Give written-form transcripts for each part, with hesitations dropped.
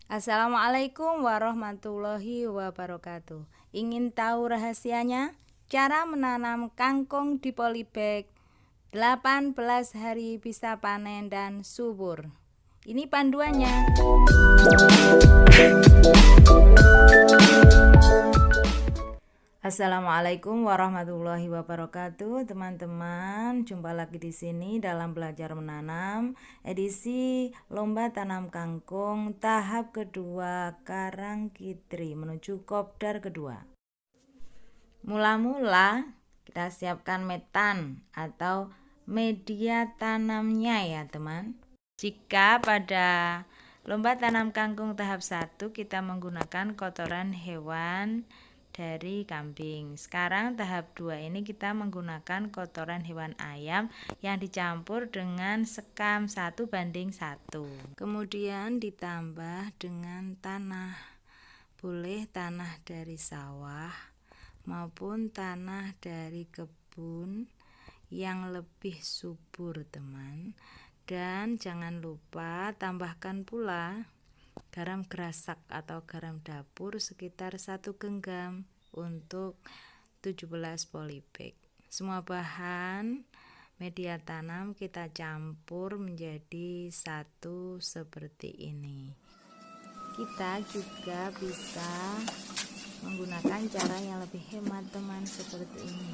Assalamualaikum warahmatullahi wabarakatuh. Ingin tahu rahasianya? Cara menanam kangkung di polybag 18 hari bisa panen dan subur. Ini panduannya. Assalamualaikum warahmatullahi wabarakatuh, teman-teman. Jumpa lagi di sini dalam belajar menanam edisi lomba tanam kangkung tahap kedua Karangkitri menuju kopdar kedua. Mula-mula kita siapkan metan atau media tanamnya ya, teman. Jika pada lomba tanam kangkung tahap 1 kita menggunakan kotoran hewan dari kambing. Sekarang tahap 2 ini kita menggunakan kotoran hewan ayam yang dicampur dengan sekam 1:1. Kemudian ditambah dengan tanah. Boleh tanah dari sawah maupun tanah dari kebun yang lebih subur, teman. Dan jangan lupa tambahkan pula garam gerasak atau garam dapur sekitar 1 genggam untuk 17 polybag. Semua bahan media tanam kita campur menjadi satu seperti ini. Kita juga bisa menggunakan cara yang lebih hemat, teman, seperti ini.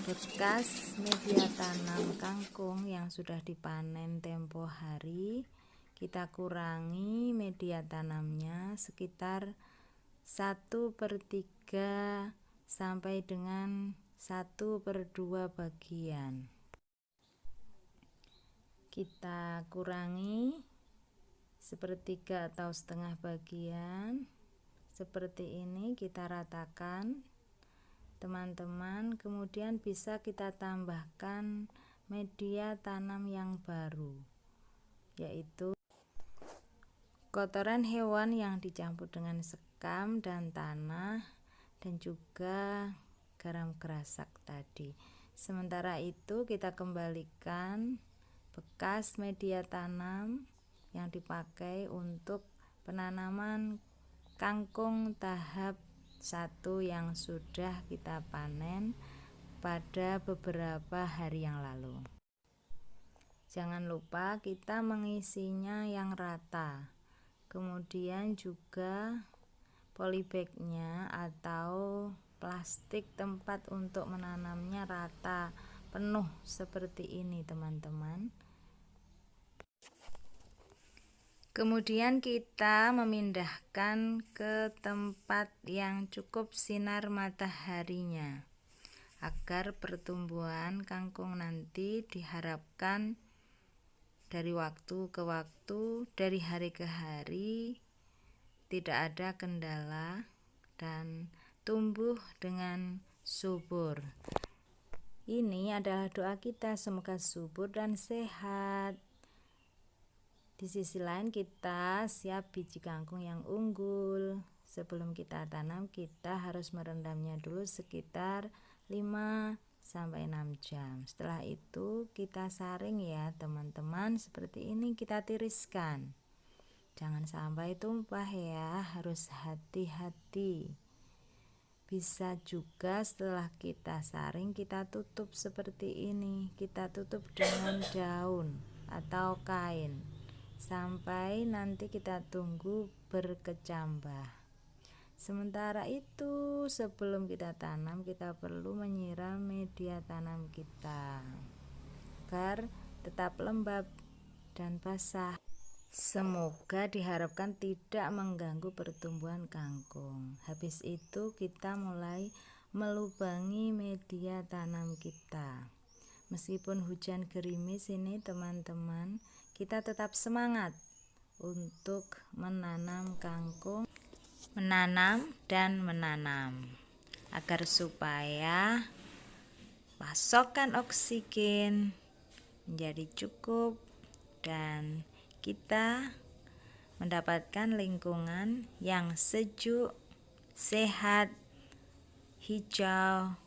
Bekas media tanam kangkung yang sudah dipanen tempo hari, kita kurangi media tanamnya sekitar 1/3 sampai dengan 1/2 bagian. Kita kurangi 1/3 atau setengah bagian. Seperti ini kita ratakan, teman-teman. Kemudian bisa kita tambahkan media tanam yang baru, yaitu kotoran hewan yang dicampur dengan sekam dan tanah, dan juga garam gerasak tadi. Sementara itu kita kembalikan bekas media tanam yang dipakai untuk penanaman kangkung tahap 1 yang sudah kita panen pada beberapa hari yang lalu. Jangan lupa kita mengisinya yang rata. Kemudian juga polybagnya atau plastik tempat untuk menanamnya rata, penuh seperti ini, teman-teman. Kemudian kita memindahkan ke tempat yang cukup sinar mataharinya, agar pertumbuhan kangkung nanti diharapkan dari waktu ke waktu, dari hari ke hari, tidak ada kendala dan tumbuh dengan subur. Ini adalah doa kita, semoga subur dan sehat. Di sisi lain kita siap biji kangkung yang unggul. Sebelum kita tanam kita harus merendamnya dulu sekitar 5-6 jam. Setelah itu kita saring ya, teman-teman. Seperti ini kita tiriskan. Jangan sampai tumpah ya, harus hati-hati. Bisa juga setelah kita saring kita tutup seperti ini. Kita tutup dengan daun atau kain sampai nanti kita tunggu berkecambah. Sementara itu sebelum kita tanam kita perlu menyiram media tanam kita agar tetap lembab dan basah. Semoga diharapkan tidak mengganggu pertumbuhan kangkung. Habis itu kita mulai melubangi media tanam kita. Meskipun hujan gerimis ini, teman-teman, kita tetap semangat untuk menanam kangkung, menanam agar supaya pasokan oksigen menjadi cukup dan kita mendapatkan lingkungan yang sejuk, sehat, hijau,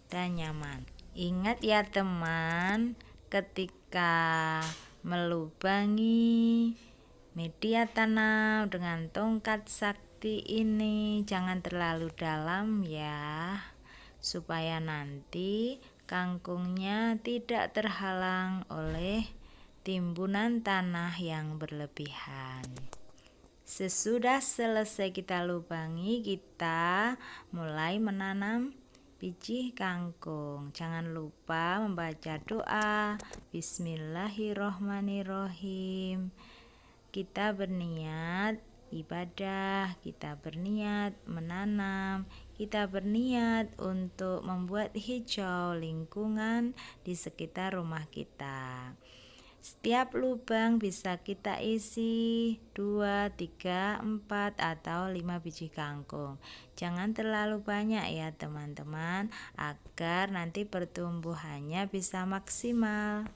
dan nyaman. Ingat ya teman, ketika melubangi Media tanam dengan tongkat sakti ini jangan terlalu dalam ya, supaya nanti kangkungnya tidak terhalang oleh timbunan tanah yang berlebihan. Sesudah selesai kita lubangi, kita mulai menanam biji kangkung. Jangan lupa membaca doa Bismillahirrohmanirrohim. Kita berniat ibadah, kita berniat menanam, kita berniat untuk membuat hijau lingkungan di sekitar rumah kita. Setiap lubang bisa kita isi 2, 3, 4, atau 5 biji kangkung. Jangan terlalu banyak ya teman-teman, agar nanti pertumbuhannya bisa maksimal.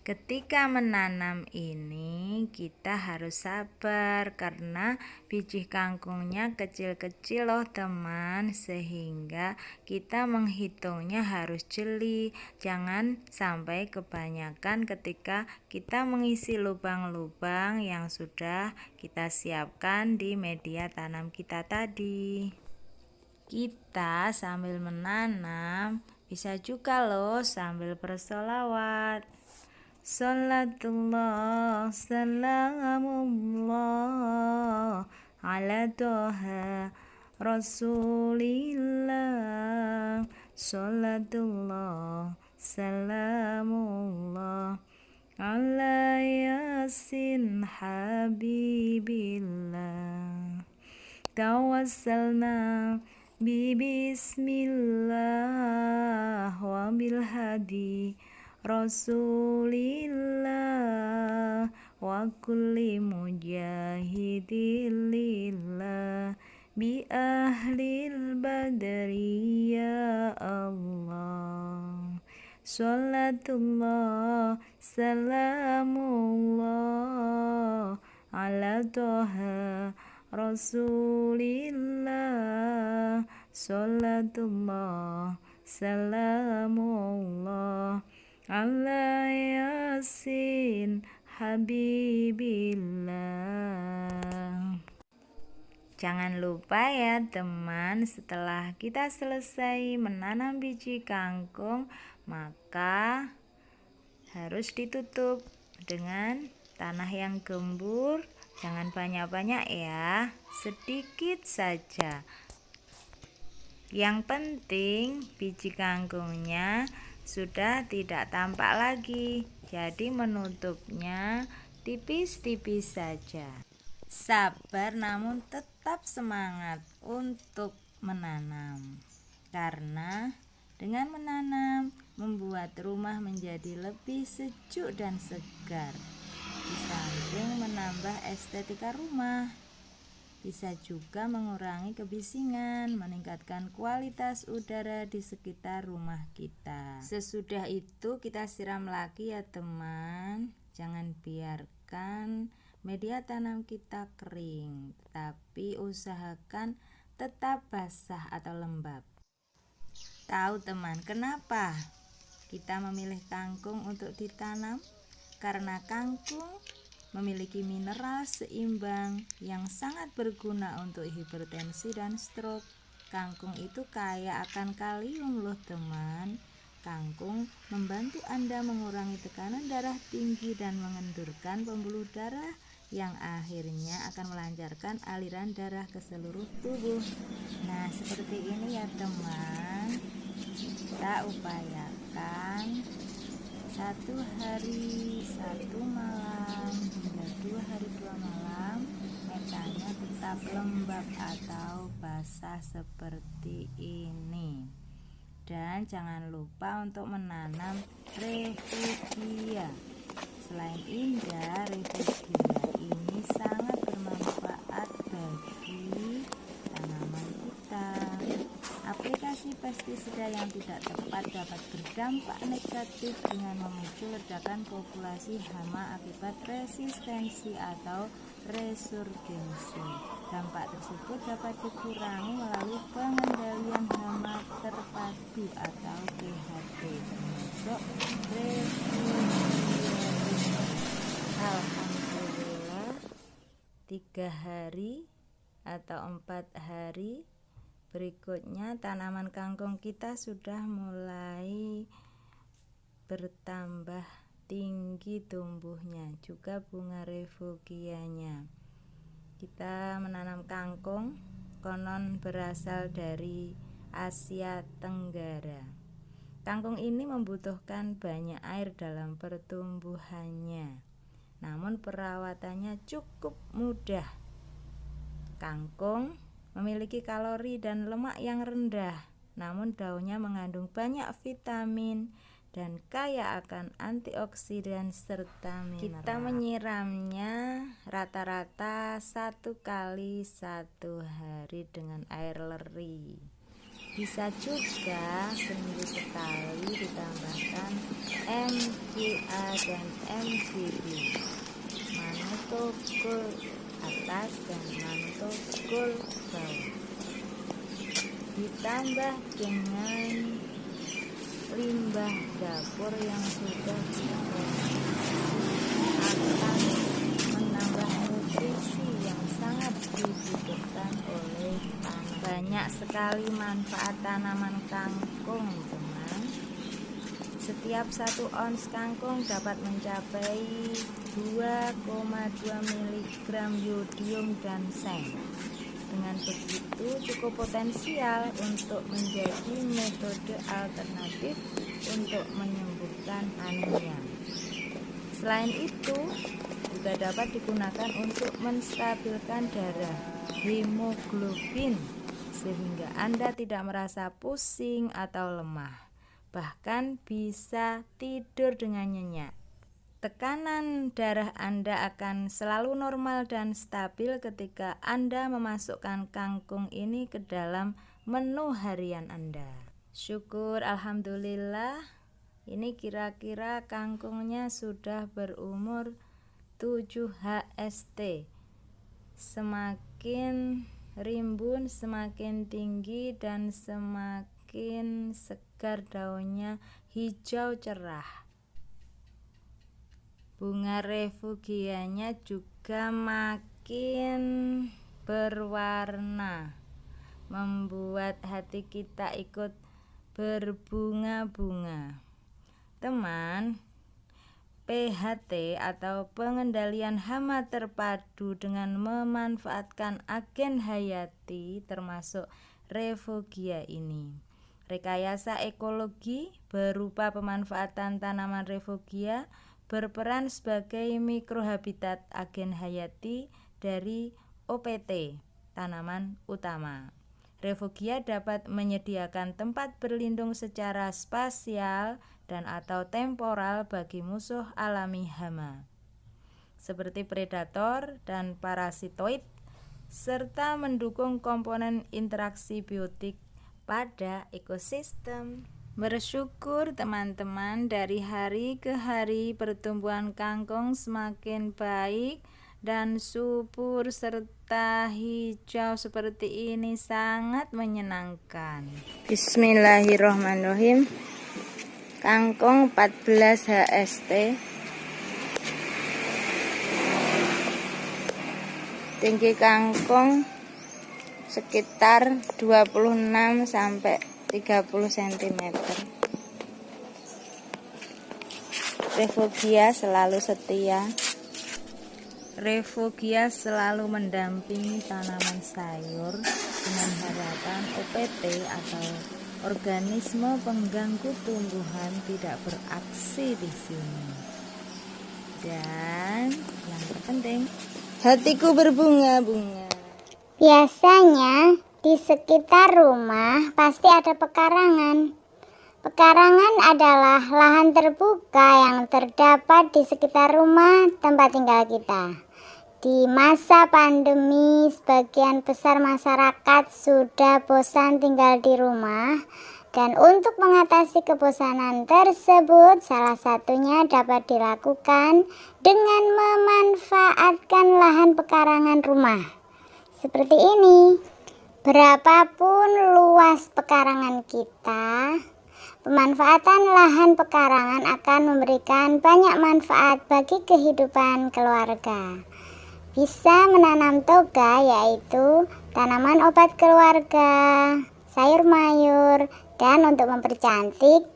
Ketika menanam ini kita harus sabar karena biji kangkungnya kecil-kecil loh teman, sehingga kita menghitungnya harus jeli. Jangan sampai kebanyakan ketika kita mengisi lubang-lubang yang sudah kita siapkan di media tanam kita tadi. Kita sambil menanam bisa juga loh sambil bersolawat. Salatullah salamullah ala toha rasulillah. Salatullah salamullah ala yasin habibillah. Tawassalna bismillah wa bilhadi Rasulillah wa kulli mujahidilillah bi ahlil badri ya Allah. Salatullah salamullah ala toha Rasulillah. Salatullah salamullah ala yasin habibillah. Jangan lupa ya teman, setelah kita selesai menanam biji kangkung, maka harus ditutup dengan tanah yang gembur. Jangan banyak-banyak ya, sedikit saja. Yang penting biji kangkungnya sudah tidak tampak lagi, jadi menutupnya tipis-tipis saja. Sabar namun tetap semangat untuk menanam, karena dengan menanam membuat rumah menjadi lebih sejuk dan segar. Di samping menambah estetika rumah, bisa juga mengurangi kebisingan, meningkatkan kualitas udara di sekitar rumah kita. Sesudah itu kita siram lagi ya teman. Jangan biarkan media tanam kita kering, tapi usahakan tetap basah atau lembab. Tahu teman kenapa kita memilih kangkung untuk ditanam? Karena kangkung memiliki mineral seimbang yang sangat berguna untuk hipertensi dan stroke. Kangkung itu kaya akan kalium loh teman. Kangkung membantu Anda mengurangi tekanan darah tinggi dan mengendurkan pembuluh darah, yang akhirnya akan melancarkan aliran darah ke seluruh tubuh. Nah, seperti ini ya teman, kita upayakan 1 hari 1 malam hingga 2 hari 2 malam metanya tetap lembab atau basah seperti ini. Dan jangan lupa untuk menanam refugia. Selain indah, refugia ini sangat bermanfaat bagi tanaman kita. Aplikasi pestisida yang tidak tepat dapat berdampak negatif dengan memicu ledakan populasi hama akibat resistensi atau resurgensi. Dampak tersebut dapat dikurangi melalui pengendalian hama terpadu atau PHT, termasuk refugia. Alhamdulillah. 3 hari atau 4 hari berikutnya tanaman kangkung kita sudah mulai bertambah tinggi tumbuhnya, juga bunga refugianya. Kita menanam kangkung konon berasal dari Asia Tenggara. Kangkung ini membutuhkan banyak air dalam pertumbuhannya, namun perawatannya cukup mudah. Kangkung memiliki kalori dan lemak yang rendah, namun daunnya mengandung banyak vitamin dan kaya akan antioksidan serta mineral. Kita menyiramnya rata-rata 1 kali 1 hari dengan air leri. Bisa juga seminggu sekali ditambahkan MGA dan MGB, mannitol atas dan mannitol bawah. Ditambah dengan limbah dapur yang sudah akan menambah nutrisi yang sangat dibutuhkan oleh tanaman. Banyak sekali manfaat tanaman kangkung, teman. Setiap 1 ons kangkung dapat mencapai 2,2 mg yodium dan seng. Dengan begitu cukup potensial untuk menjadi metode alternatif untuk menyembuhkan anemia. Selain itu, juga dapat digunakan untuk menstabilkan darah, hemoglobin, sehingga Anda tidak merasa pusing atau lemah, bahkan bisa tidur dengan nyenyak. Tekanan darah Anda akan selalu normal dan stabil ketika Anda memasukkan kangkung ini ke dalam menu harian Anda. Syukur, alhamdulillah, ini kira-kira kangkungnya sudah berumur 7 HST. Semakin rimbun, semakin tinggi, dan semakin segar daunnya, hijau cerah. Bunga refugianya juga makin berwarna, membuat hati kita ikut berbunga-bunga. Teman, PHT atau pengendalian hama terpadu dengan memanfaatkan agen hayati termasuk refugia ini. Rekayasa ekologi berupa pemanfaatan tanaman refugia berperan sebagai mikrohabitat agen hayati dari OPT, tanaman utama. Refugia dapat menyediakan tempat berlindung secara spasial dan atau temporal bagi musuh alami hama, seperti predator dan parasitoid, serta mendukung komponen interaksi biotik pada ekosistem. Bersyukur teman-teman, dari hari ke hari pertumbuhan kangkung semakin baik dan subur serta hijau seperti ini sangat menyenangkan. Bismillahirrahmanirrahim. Kangkung 14 HST. Tinggi kangkung sekitar 26 sampai 30 cm. Refugia selalu setia. Refugia selalu mendampingi tanaman sayur dengan harapan OPT atau organisme pengganggu tumbuhan tidak beraksi di sini. Dan yang terpenting, hatiku berbunga-bunga. Biasanya di sekitar rumah pasti ada pekarangan. Pekarangan adalah lahan terbuka yang terdapat di sekitar rumah tempat tinggal kita. Di masa pandemi, sebagian besar masyarakat sudah bosan tinggal di rumah. Dan untuk mengatasi kebosanan tersebut, salah satunya dapat dilakukan dengan memanfaatkan lahan pekarangan rumah. Seperti ini. Berapapun luas pekarangan kita, pemanfaatan lahan pekarangan akan memberikan banyak manfaat bagi kehidupan keluarga. Bisa menanam toga, yaitu tanaman obat keluarga, sayur mayur, dan untuk mempercantik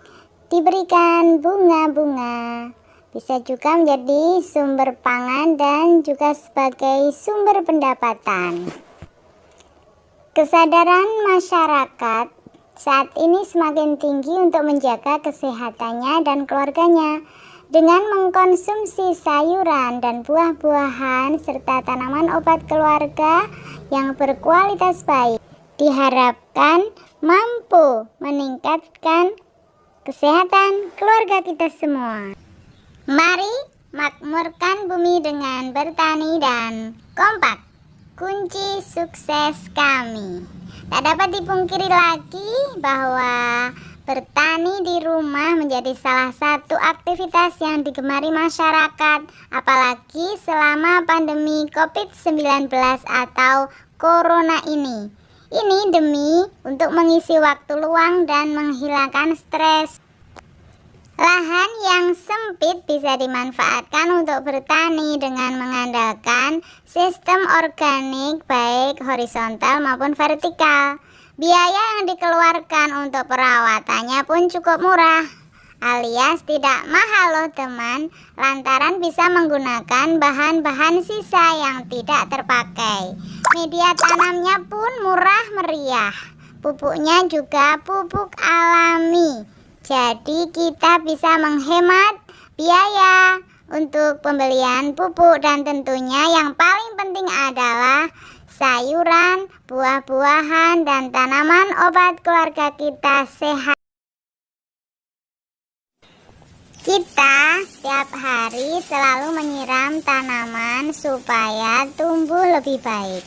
diberikan bunga-bunga. Bisa juga menjadi sumber pangan dan juga sebagai sumber pendapatan. Kesadaran masyarakat saat ini semakin tinggi untuk menjaga kesehatannya dan keluarganya dengan mengkonsumsi sayuran dan buah-buahan serta tanaman obat keluarga yang berkualitas baik. Diharapkan mampu meningkatkan kesehatan keluarga kita semua. Mari makmurkan bumi dengan bertani dan kompak. Kunci sukses kami. Tak dapat dipungkiri lagi bahwa bertani di rumah menjadi salah satu aktivitas yang digemari masyarakat, apalagi selama pandemi COVID-19 atau Corona ini. Ini demi untuk mengisi waktu luang dan menghilangkan stres. Lahan yang sempit bisa dimanfaatkan untuk bertani dengan mengandalkan sistem organik baik horizontal maupun vertikal. Biaya yang dikeluarkan untuk perawatannya pun cukup murah, alias tidak mahal loh teman, lantaran bisa menggunakan bahan-bahan sisa yang tidak terpakai. Media tanamnya pun murah meriah, pupuknya juga pupuk alami. Jadi kita bisa menghemat biaya untuk pembelian pupuk dan tentunya yang paling penting adalah sayuran, buah-buahan, dan tanaman obat keluarga kita sehat. Kita setiap hari selalu menyiram tanaman supaya tumbuh lebih baik.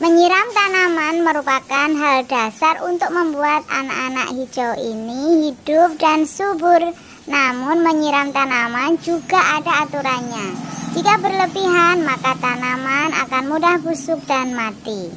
Menyiram tanaman merupakan hal dasar untuk membuat anak-anak hijau ini hidup dan subur. Namun menyiram tanaman juga ada aturannya. Jika berlebihan maka tanaman akan mudah busuk dan mati.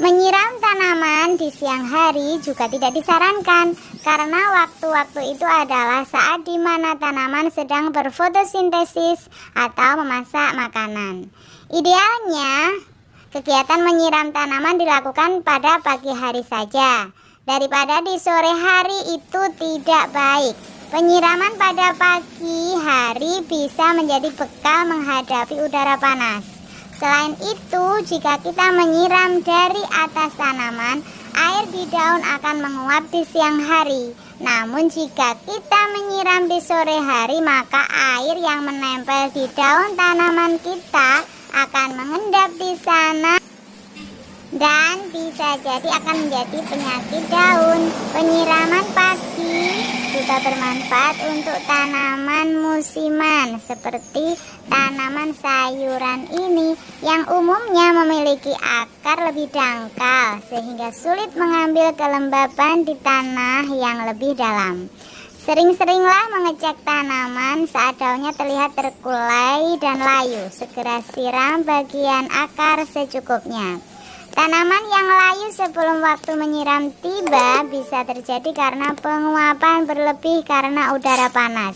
Menyiram tanaman di siang hari juga tidak disarankan karena waktu-waktu itu adalah saat di mana tanaman sedang berfotosintesis atau memasak makanan. Idealnya kegiatan menyiram tanaman dilakukan pada pagi hari saja. Daripada di sore hari itu tidak baik. Penyiraman pada pagi hari bisa menjadi bekal menghadapi udara panas. Selain itu, jika kita menyiram dari atas tanaman, air di daun akan menguap di siang hari. Namun jika kita menyiram di sore hari, maka air yang menempel di daun tanaman kita akan mengendap di sana dan bisa jadi akan menjadi penyakit daun. Penyiraman pagi juga bermanfaat untuk tanaman musiman seperti tanaman sayuran ini yang umumnya memiliki akar lebih dangkal sehingga sulit mengambil kelembaban di tanah yang lebih dalam. Sering-seringlah mengecek tanaman saat daunnya terlihat terkulai dan layu. Segera siram bagian akar secukupnya. Tanaman yang layu sebelum waktu menyiram tiba bisa terjadi karena penguapan berlebih karena udara panas.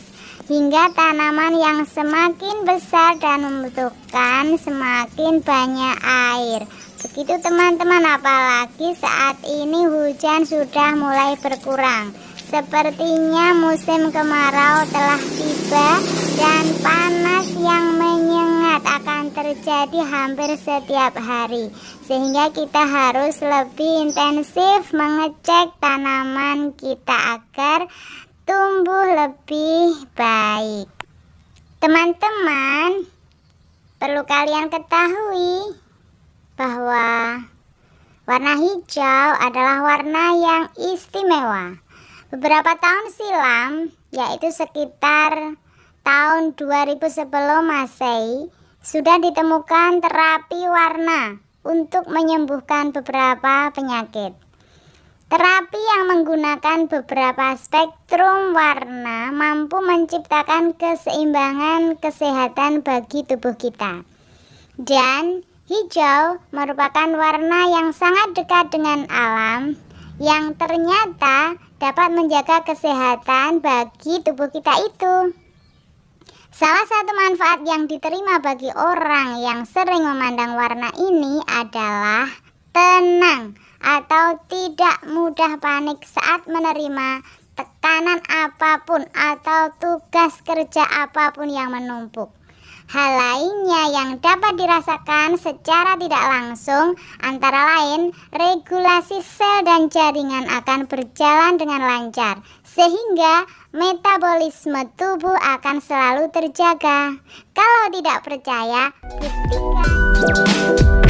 Hingga tanaman yang semakin besar dan membutuhkan semakin banyak air. Begitu teman-teman, apalagi saat ini hujan sudah mulai berkurang. Sepertinya musim kemarau telah tiba dan panas yang menyengat akan terjadi hampir setiap hari. Sehingga kita harus lebih intensif mengecek tanaman kita agar tumbuh lebih baik. Teman-teman, perlu kalian ketahui bahwa warna hijau adalah warna yang istimewa. Beberapa tahun silam, yaitu sekitar tahun 2000 sebelum Masehi, sudah ditemukan terapi warna untuk menyembuhkan beberapa penyakit. Terapi yang menggunakan beberapa spektrum warna mampu menciptakan keseimbangan kesehatan bagi tubuh kita. Dan hijau merupakan warna yang sangat dekat dengan alam, yang ternyata dapat menjaga kesehatan bagi tubuh kita itu. Salah satu manfaat yang diterima bagi orang yang sering memandang warna ini adalah tenang atau tidak mudah panik saat menerima tekanan apapun atau tugas kerja apapun yang menumpuk. Hal lainnya yang dapat dirasakan secara tidak langsung antara lain regulasi sel dan jaringan akan berjalan dengan lancar, sehingga metabolisme tubuh akan selalu terjaga. Kalau tidak percaya, buktikan.